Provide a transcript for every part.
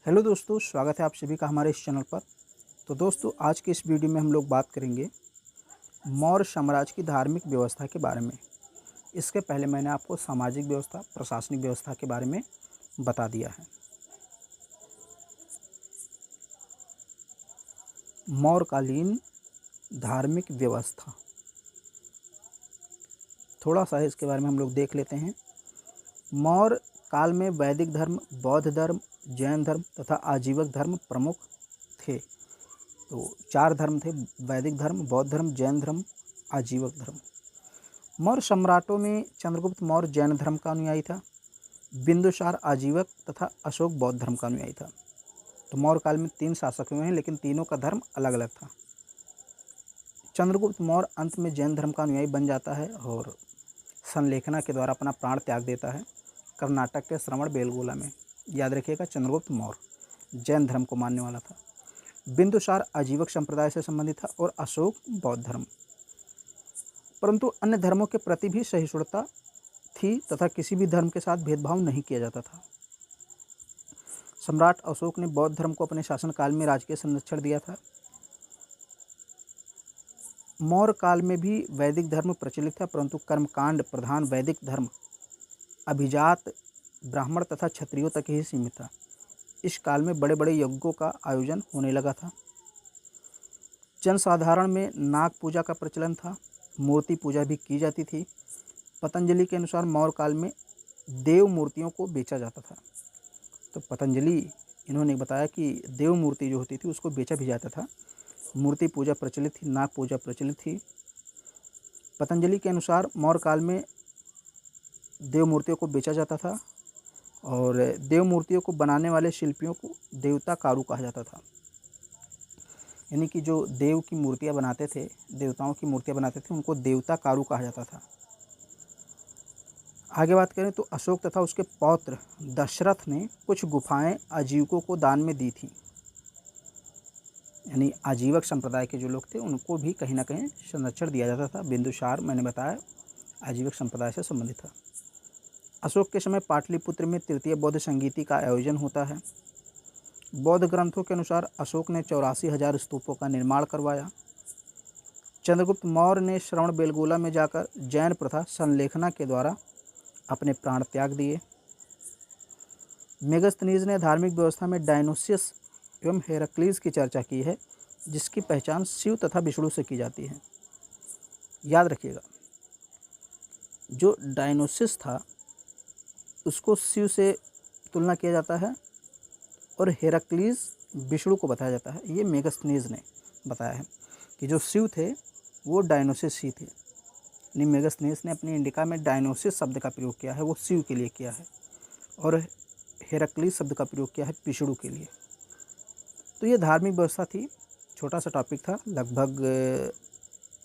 Hello दोस्तों, स्वागत है आप सभी का हमारे इस चैनल पर। तो दोस्तों, आज की इस वीडियो में हम लोग बात करेंगे मौर्य साम्राज्य की धार्मिक व्यवस्था के बारे में। इसके पहले मैंने आपको सामाजिक व्यवस्था, प्रशासनिक व्यवस्था के बारे में बता दिया है। मौर्यकालीन धार्मिक व्यवस्था, थोड़ा सा इसके बारे में हम लोग देख लेते हैं। मौर्य काल में वैदिक धर्म, बौद्ध धर्म, जैन धर्म तथा आजीवक धर्म प्रमुख थे। तो 4 धर्म थे: वैदिक धर्म, बौद्ध धर्म, जैन धर्म, आजीवक धर्म। मौर्य सम्राटों में चंद्रगुप्त मौर्य जैन धर्म का अनुयायी था, बिंदुसार आजीवक तथा अशोक बौद्ध धर्म का अनुयायी था। तो मौर्य काल में 3 शासक हुए हैं, लेकिन तीनों का धर्म अलग अलग था। चंद्रगुप्त मौर्य अंत में जैन धर्म का अनुयायी बन जाता है और संलेखना के द्वारा अपना प्राण त्याग देता है कर्नाटक के श्रवण बेलगोला में। याद रखिएगा, चंद्रगुप्त मौर्य जैन धर्म को मानने वाला था। बिंदुसार आजीवक संप्रदाय से संबंधित था और अशोक बौद्ध धर्म। परंतु अन्य धर्मों के प्रति भी सहिष्णुता थी तथा किसी भी धर्म के साथ भेदभाव नहीं किया जाता था। सम्राट अशोक ने बौद्ध धर्म को अपने शासनकाल में राजकीय संरक्षण दिया था। मौर्य काल में भी वैदिक धर्म प्रचलित था, परंतु कर्मकांड प्रधान वैदिक धर्म अभिजात ब्राह्मण तथा क्षत्रियों तक ही सीमित था। इस काल में बड़े बड़े यज्ञों का आयोजन होने लगा था। जनसाधारण में नाग पूजा का प्रचलन था, मूर्ति पूजा भी की जाती थी। पतंजलि के अनुसार मौर्य काल में देव मूर्तियों को बेचा जाता था। तो पतंजलि इन्होंने बताया कि देव मूर्ति जो होती थी उसको बेचा भी जाता था। मूर्ति पूजा प्रचलित थी, नाग पूजा प्रचलित थी। पतंजलि के अनुसार मौर्य काल में देव मूर्तियों को बेचा जाता था और देव मूर्तियों को बनाने वाले शिल्पियों को देवता कारु कहा जाता था। यानी कि जो देव की मूर्तियाँ बनाते थे, देवताओं की मूर्तियाँ बनाते थे, उनको देवता कारु कहा जाता था। आगे बात करें तो अशोक तथा उसके पौत्र दशरथ ने कुछ गुफाएं आजीवकों को दान में दी थी। यानी आजीवक संप्रदाय के जो लोग थे उनको भी कहीं ना कहीं संरक्षण दिया जाता था। बिंदुसार मैंने बताया आजीवक संप्रदाय से संबंधित था। अशोक के समय पाटलिपुत्र में तृतीय बौद्ध संगीति का आयोजन होता है। बौद्ध ग्रंथों के अनुसार अशोक ने 84,000 स्तूपों का निर्माण करवाया। चंद्रगुप्त मौर्य ने श्रवण बेलगोला में जाकर जैन प्रथा संलेखना के द्वारा अपने प्राण त्याग दिए। मेगस्थनीज ने धार्मिक व्यवस्था में डायनोसियस एवं हेराक्लीज की चर्चा की है, जिसकी पहचान शिव तथा विष्णु से की जाती है। याद रखिएगा, जो डायनोसिस था उसको शिव से तुलना किया जाता है और हेराक्लीज विष्णु को बताया जाता है। ये मेगस्थनीज ने बताया है कि जो शिव थे वो डायनोसिस ही थे। यानी मेगस्थनीज ने अपनी इंडिका में डायनोसिस शब्द का प्रयोग किया है, वो शिव के लिए किया है, और हेराक्लीज शब्द का प्रयोग किया है विष्णु के लिए। तो ये धार्मिक व्यवस्था थी। छोटा सा टॉपिक था, लगभग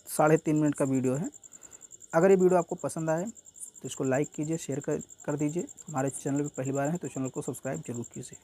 3.5 मिनट का वीडियो है। अगर ये वीडियो आपको पसंद आए तो इसको लाइक कीजिए, शेयर कर दीजिए। हमारे चैनल पर पहली बार हैं तो चैनल को सब्सक्राइब जरूर कीजिए।